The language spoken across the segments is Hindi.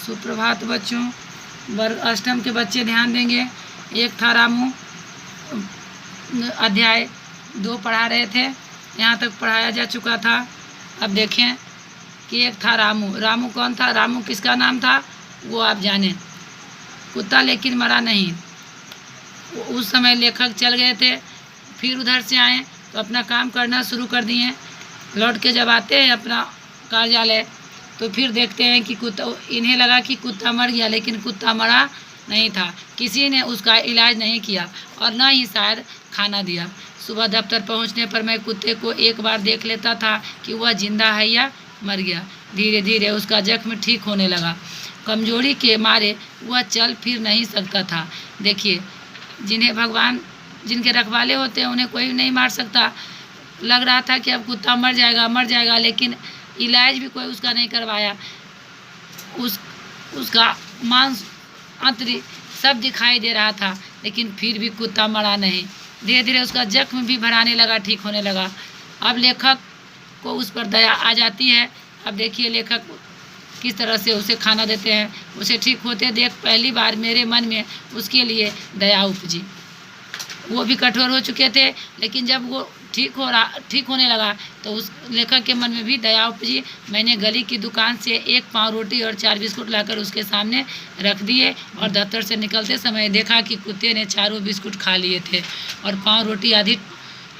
सुप्रभात बच्चों। वर्ग अष्टम के बच्चे ध्यान देंगे। एक था रामू, अध्याय 2 पढ़ा रहे थे, यहाँ तक पढ़ाया जा चुका था। अब देखें कि एक था रामू। रामू कौन था? रामू किसका नाम था वो आप जानें। कुत्ता लेकिन मरा नहीं। उस समय लेखक चल गए थे, फिर उधर से आए तो अपना काम करना शुरू कर दिए। लौट के जब आते हैं अपना कार्यालय तो फिर देखते हैं कि कुत्ता, इन्हें लगा कि कुत्ता मर गया, लेकिन कुत्ता मरा नहीं था। किसी ने उसका इलाज नहीं किया और न ही शायद खाना दिया। सुबह दफ्तर पहुंचने पर मैं कुत्ते को एक बार देख लेता था कि वह जिंदा है या मर गया। धीरे धीरे उसका जख्म ठीक होने लगा। कमजोरी के मारे वह चल फिर नहीं सकता था। देखिए, जिनके रखवाले होते हैं उन्हें कोई नहीं मार सकता। लग रहा था कि अब कुत्ता मर जाएगा, लेकिन इलाज भी कोई उसका नहीं करवाया। उसका मांस आंतरी सब दिखाई दे रहा था, लेकिन फिर भी कुत्ता मरा नहीं। धीरे धीरे उसका जख्म भी भराने लगा, ठीक होने लगा। अब लेखक को उस पर दया आ जाती है। अब देखिए लेखक किस तरह से उसे खाना देते हैं। उसे ठीक होते देख पहली बार मेरे मन में उसके लिए दया उपजी। वो भी कठोर हो चुके थे, लेकिन जब वो ठीक होने लगा तो उस लेखक के मन में भी दया उपजी। मैंने गली की दुकान से 1 पाव रोटी और 4 बिस्कुट लाकर उसके सामने रख दिए और दफ्तर से निकलते समय देखा कि कुत्ते ने चारों बिस्कुट खा लिए थे और पाव रोटी आधी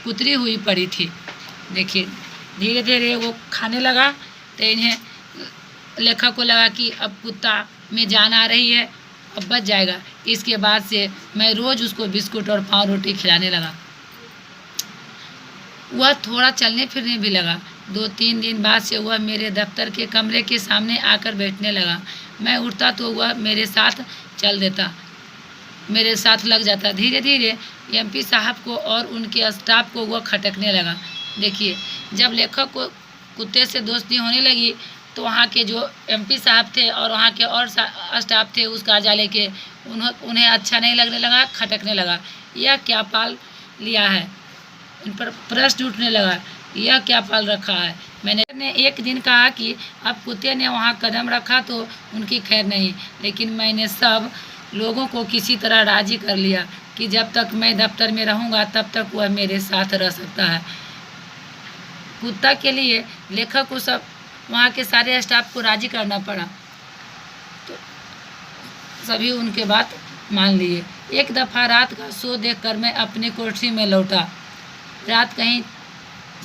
कुतरी हुई पड़ी थी। देखिए, धीरे धीरे वो खाने लगा तो इन्हें लेखक को लगा कि अब कुत्ता में जान आ रही है, अब बच जाएगा। इसके बाद से मैं रोज़ उसको बिस्कुट और पाव रोटी खिलाने लगा। वह थोड़ा चलने फिरने भी लगा। 2-3 दिन बाद से वह मेरे दफ्तर के कमरे के सामने आकर बैठने लगा। मैं उठता तो वह मेरे साथ चल देता, मेरे साथ लग जाता। धीरे धीरे एमपी साहब को और उनके स्टाफ को वह खटकने लगा। देखिए, जब लेखक को कुत्ते से दोस्ती होने लगी तो वहाँ के जो एमपी साहब थे और वहाँ के और स्टाफ थे उस कार्यालय के, उन्हें अच्छा नहीं लगने लगा, खटकने लगा। यह क्या पाल लिया है? उन पर प्रश्न उठने लगा, यह क्या पाल रखा है? मैंने एक दिन कहा कि अब कुत्ते ने वहाँ कदम रखा तो उनकी खैर नहीं, लेकिन मैंने सब लोगों को किसी तरह राजी कर लिया कि जब तक मैं दफ्तर में रहूँगा तब तक वह मेरे साथ रह सकता है। कुत्ता के लिए लेखक को सब वहाँ के सारे स्टाफ को राजी करना पड़ा, तो सभी उनके बात मान लिए। एक दफ़ा रात का शो देखकर मैं अपनी कोठरी में लौटा। रात कहीं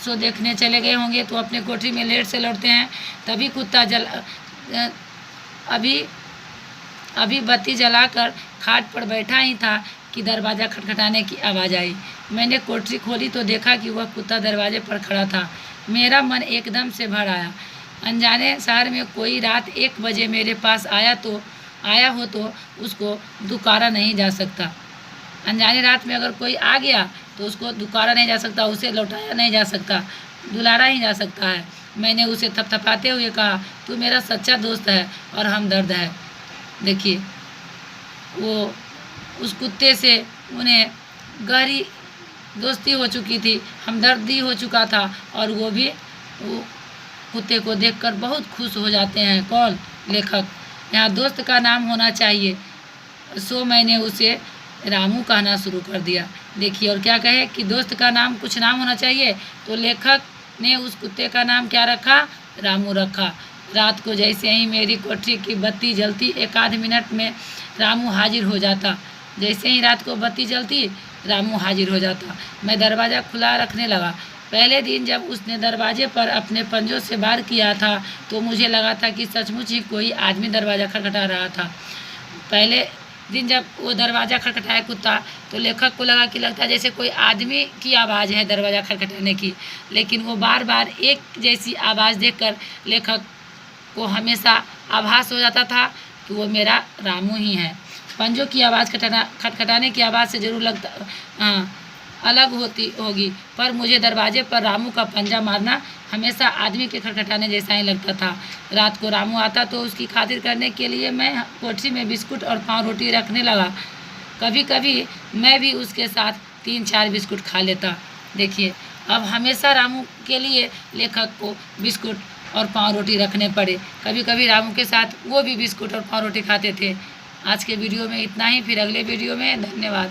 शो देखने चले गए होंगे तो अपने कोठरी में लेट से लौटते हैं। तभी कुत्ता अभी बत्ती जलाकर खाट पर बैठा ही था कि दरवाज़ा खटखटाने की आवाज़ आई। मैंने कोठरी खोली तो देखा कि वह कुत्ता दरवाजे पर खड़ा था। मेरा मन एकदम से भर आया। अनजाने शहर में कोई रात 1 बजे मेरे पास आया हो तो उसको दुकारा नहीं जा सकता। अनजाने रात में अगर कोई आ गया तो उसको दुकारा नहीं जा सकता, उसे लौटाया नहीं जा सकता, दुलारा ही जा सकता है। मैंने उसे थपथपाते हुए कहा, तू मेरा सच्चा दोस्त है और हमदर्द है। देखिए, वो उस कुत्ते से उन्हें गहरी दोस्ती हो चुकी थी, हमदर्दी हो चुका था और वो कुत्ते को देखकर बहुत खुश हो जाते हैं। कौन? लेखक। यहाँ दोस्त का नाम होना चाहिए, सो मैंने उसे रामू कहना शुरू कर दिया। देखिए, और क्या कहे कि दोस्त का नाम कुछ नाम होना चाहिए, तो लेखक ने उस कुत्ते का नाम क्या रखा? रामू रखा। रात को जैसे ही मेरी कोठरी की बत्ती जलती 1 मिनट में रामू हाजिर हो जाता। जैसे ही रात को बत्ती जलती रामू हाजिर हो जाता। मैं दरवाज़ा खुला रखने लगा। पहले दिन जब उसने दरवाजे पर अपने पंजों से वार किया था तो मुझे लगा था कि सचमुच ही कोई आदमी दरवाज़ा खटखटा रहा था। पहले दिन जब वो दरवाज़ा खटखटाया कुत्ता, तो लेखक को लगा कि लगता है जैसे कोई आदमी की आवाज़ है दरवाज़ा खटखटाने की, लेकिन वो बार बार एक जैसी आवाज़ देखकर लेखक को हमेशा आभास हो जाता था कि वो मेरा रामू ही है। पंजों की आवाज़ खटखटाने की आवाज़ से ज़रूर अलग होती होगी, पर मुझे दरवाजे पर रामू का पंजा मारना हमेशा आदमी के खटखटाने जैसा ही लगता था। रात को रामू आता तो उसकी खातिर करने के लिए मैं कोठरी में बिस्कुट और पाव रोटी रखने लगा। कभी कभी मैं भी उसके साथ 3-4 बिस्कुट खा लेता। देखिए, अब हमेशा रामू के लिए लेखक को बिस्कुट और पाव रोटी रखने पड़े। कभी कभी रामू के साथ वो भी बिस्कुट और पाव रोटी खाते थे। आज के वीडियो में इतना ही, फिर अगले वीडियो में। धन्यवाद।